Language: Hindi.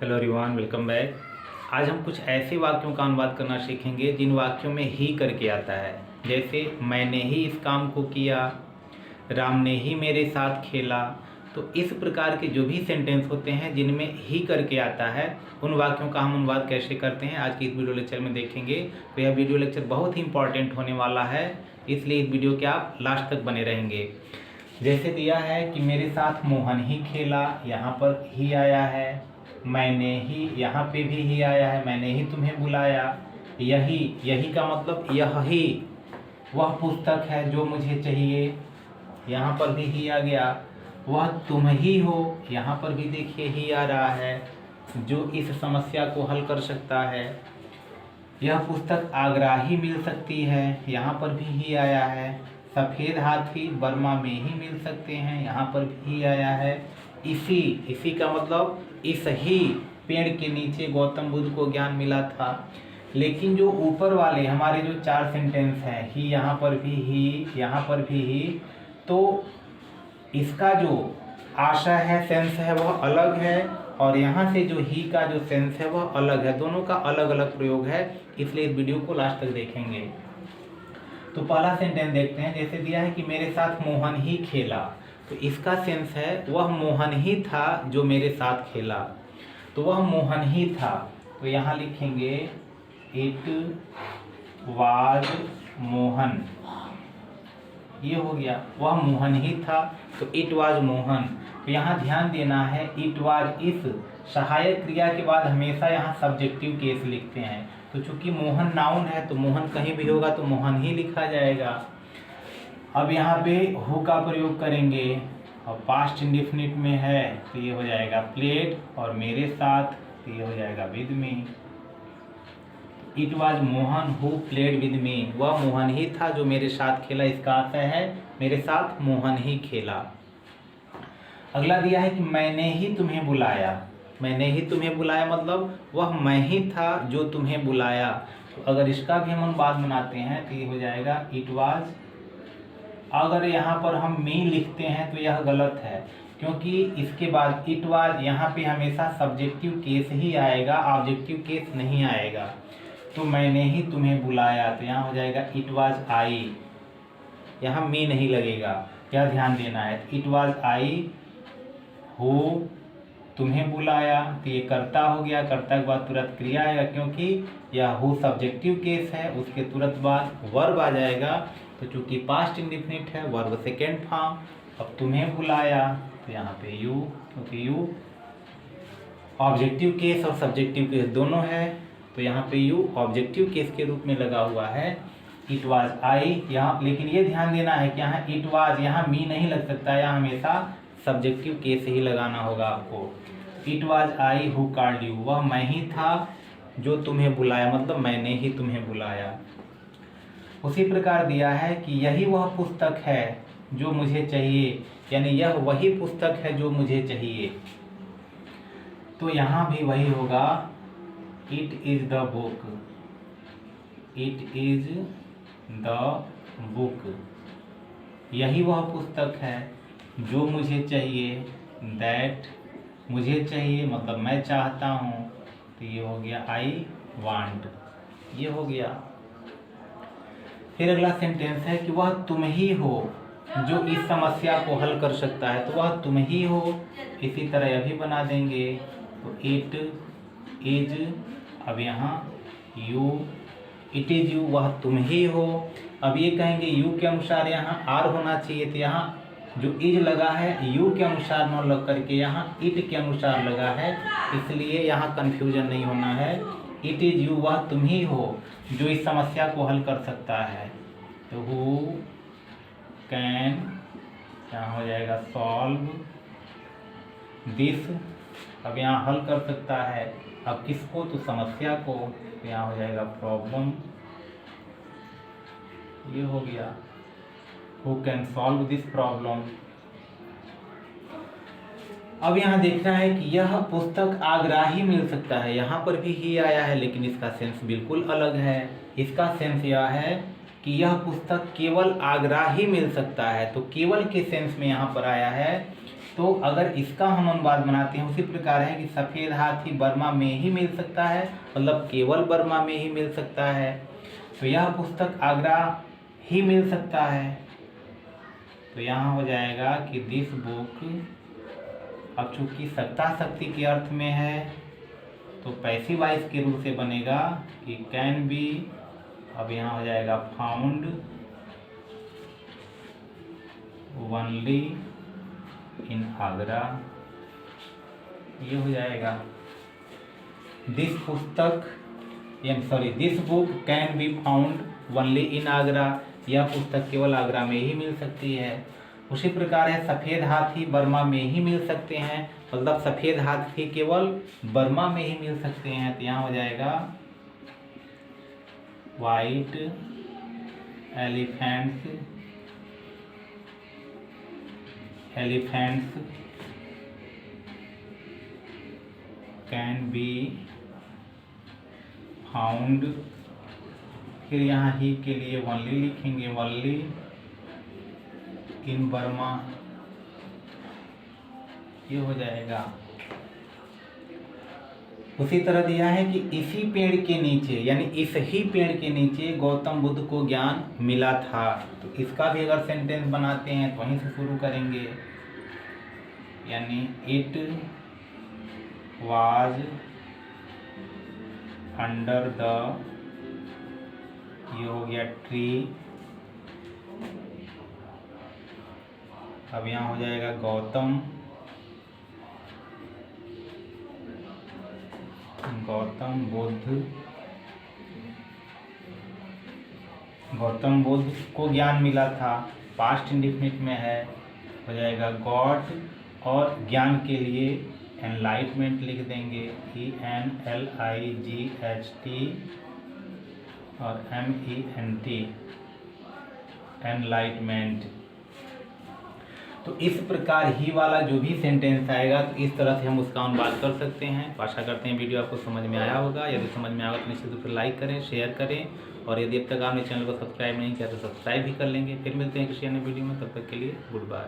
Hello everyone, welcome back. आज हम कुछ ऐसे वाक्यों का अनुवाद करना सीखेंगे जिन वाक्यों में ही करके आता है। जैसे मैंने ही इस काम को किया, राम ने ही मेरे साथ खेला। तो इस प्रकार के जो भी सेंटेंस होते हैं जिनमें ही करके आता है, उन वाक्यों का हम अनुवाद कैसे करते हैं आज की इस वीडियो लेक्चर में देखेंगे। तो यह वीडियो लेक्चर बहुत ही इंपॉर्टेंट होने वाला है, इसलिए इस वीडियो के आप लास्ट तक बने रहेंगे। जैसे दिया है कि मेरे साथ मोहन ही खेला, यहाँ पर ही आया है। मैंने ही, यहाँ पे भी ही आया है। मैंने ही तुम्हें बुलाया। यही, यही का मतलब यह ही वह पुस्तक है जो मुझे चाहिए, यहाँ पर भी ही आ गया। वह तुम ही हो, यहाँ पर भी देखिए ही आ रहा है, जो इस समस्या को हल कर सकता है। यह पुस्तक आगरा ही मिल सकती है, यहाँ पर भी ही आया है। सफ़ेद हाथी बर्मा में ही मिल सकते हैं, यहाँ पर भी आया है। इसी का मतलब इस ही पेड़ के नीचे गौतम बुद्ध को ज्ञान मिला था। लेकिन जो ऊपर वाले हमारे जो चार सेंटेंस हैं, ही, यहाँ पर भी ही, यहाँ पर भी ही, तो इसका जो आशय है, सेंस है, वह अलग है, और यहाँ से जो ही का जो सेंस है वह अलग है। दोनों का अलग अलग प्रयोग है, इसलिए इस वीडियो को लास्ट तक देखेंगे। तो पहला सेंटेंस देखते हैं। जैसे दिया है कि मेरे साथ मोहन ही खेला, तो इसका सेंस है वह मोहन ही था जो मेरे साथ खेला। तो वह मोहन ही था, तो यहाँ लिखेंगे इट वाज मोहन। ये हो गया, वह मोहन ही था, तो इट वाज मोहन। तो यहाँ ध्यान देना है, इट वाज इस सहायक क्रिया के बाद हमेशा यहाँ सब्जेक्टिव केस लिखते हैं। तो चूंकि मोहन नाउन है, तो मोहन कहीं भी होगा तो मोहन ही लिखा जाएगा। अब यहाँ पे हु का प्रयोग करेंगे, और पास्ट इंडेफिनिट में है तो ये हो जाएगा प्लेड, और मेरे साथ तो ये हो जाएगा with me. It was Mohan who played with me, वह मोहन ही था जो मेरे साथ खेला। इसका अर्थ है मेरे साथ मोहन ही खेला। अगला दिया है कि मैंने ही तुम्हें बुलाया। मैंने ही तुम्हें बुलाया मतलब वह मैं ही था जो तुम्हें बुलाया। तो अगर इसका भी हम अनुवाद बनाते हैं तो ये हो जाएगा इट वाज। अगर यहाँ पर हम मी लिखते हैं तो यह गलत है, क्योंकि इसके बाद इट वाज यहाँ पे हमेशा सब्जेक्टिव केस ही आएगा, ऑब्जेक्टिव केस नहीं आएगा। तो मैंने ही तुम्हें बुलाया, तो यहाँ हो जाएगा इट वाज आई, यहाँ मी नहीं लगेगा, क्या ध्यान देना है। इट वाज आई हु तुम्हें बुलाया, तो ये कर्ता हो गया, कर्ता के बाद तुरंत क्रिया आएगा, क्योंकि यह हु सब्जेक्टिव केस है, उसके तुरंत बाद वर्ब आ जाएगा। तो चूंकि पास्ट इंडेफिनिट है, वर्ब सेकेंड फॉर्म। अब तुम्हें बुलाया, तो यहाँ पे यू, क्योंकि यू ऑब्जेक्टिव केस और सब्जेक्टिव केस दोनों है, तो यहाँ पे यू ऑब्जेक्टिव केस के रूप में लगा हुआ है। इट वाज आई यहाँ, लेकिन ये ध्यान देना है कि यहाँ इट वाज, यहाँ मी नहीं लग सकता, यहाँ हमेशा सब्जेक्टिव केस ही लगाना होगा आपको। It was I who called you, वह मैं ही था जो तुम्हें बुलाया, मतलब मैंने ही तुम्हें बुलाया। उसी प्रकार दिया है कि यही वह पुस्तक है जो मुझे चाहिए, यानी यह वही पुस्तक है जो मुझे चाहिए। तो यहाँ भी वही होगा, it is the book, it is the book. यही वह पुस्तक है जो मुझे चाहिए, दैट मुझे चाहिए मतलब मैं चाहता हूँ, तो ये हो गया आई वांट, ये हो गया। फिर अगला सेंटेंस है कि वह तुम ही हो जो इस समस्या को हल कर सकता है, तो वह तुम ही हो। इसी तरह यह भी बना देंगे, तो इट इज, अब यहाँ यू, इट इज यू, वह तुम ही हो। अब ये कहेंगे यू के अनुसार यहाँ आर होना चाहिए, तो यहाँ जो इज लगा है यू के अनुसार न लग करके यहाँ इट के अनुसार लगा है, इसलिए यहाँ कंफ्यूजन नहीं होना है। इट इज यू, वह तुम ही हो जो इस समस्या को हल कर सकता है। तो हु कैन, यहाँ हो जाएगा सॉल्व दिस। अब यहाँ हल कर सकता है, अब किसको, तो समस्या को, तो यहाँ हो जाएगा प्रॉब्लम, ये हो गया who can solve this problem. अब यहाँ देखना है कि यह पुस्तक आगरा ही मिल सकता है, यहाँ पर भी ही आया है, लेकिन इसका सेंस बिल्कुल अलग है। इसका सेंस यह है कि यह पुस्तक केवल आगरा ही मिल सकता है, तो केवल के सेंस में यहाँ पर आया है तो अगर इसका हम अनुवाद बनाते हैं उसी प्रकार है कि सफ़ेद हाथी बर्मा में ही मिल सकता है, मतलब केवल बर्मा में ही मिल सकता है। तो यह पुस्तक आगरा ही मिल सकता है। तो यहाँ हो जाएगा कि दिस बुक, अब चूंकि सत्ता शक्ति के अर्थ में है तो पैसिव वॉइस के रूप से बनेगा कि कैन बी, अब यहाँ हो जाएगा फाउंड ओनली इन आगरा, ये हो जाएगा। दिस पुस्तक this book can be found only in Agra, यह पुस्तक केवल आगरा में ही मिल सकती है। उसी प्रकार है सफ़ेद हाथी बर्मा में ही मिल सकते हैं, मतलब सफ़ेद हाथी केवल बर्मा में ही मिल सकते हैं। तो यहाँ हो जाएगा white elephants can be found, फिर यहाँ ही के लिए ओनली लिखेंगे, ओनली इन बर्मा, ये हो जाएगा। उसी तरह दिया है कि इसी पेड़ के नीचे, यानी इस ही पेड़ के नीचे गौतम बुद्ध को ज्ञान मिला था। तो इसका भी अगर सेंटेंस बनाते हैं तो वहीं से शुरू करेंगे, यानी इट वाज अंडर द, ये हो गया ट्री, अब यहाँ हो जाएगा गौतम बुद्ध को ज्ञान मिला था, पास्ट इंडिफिनिट में है, हो जाएगा गॉड, और ज्ञान के लिए एनलाइटमेंट लिख देंगे, ENLIGHT और MENT, एनलाइटमेंट। तो इस प्रकार ही वाला जो भी सेंटेंस आएगा तो इस तरह से हम उसका अनुवाद कर सकते हैं। तो आशा करते हैं वीडियो आपको समझ में आया होगा। यदि समझ में आया तो निश्चित रूप से लाइक करें, शेयर करें, और यदि अब तक आपने चैनल को सब्सक्राइब नहीं किया तो सब्सक्राइब भी कर लेंगे। फिर मिलते हैं किसी अन्य वीडियो में, तब तक के लिए गुड बाय।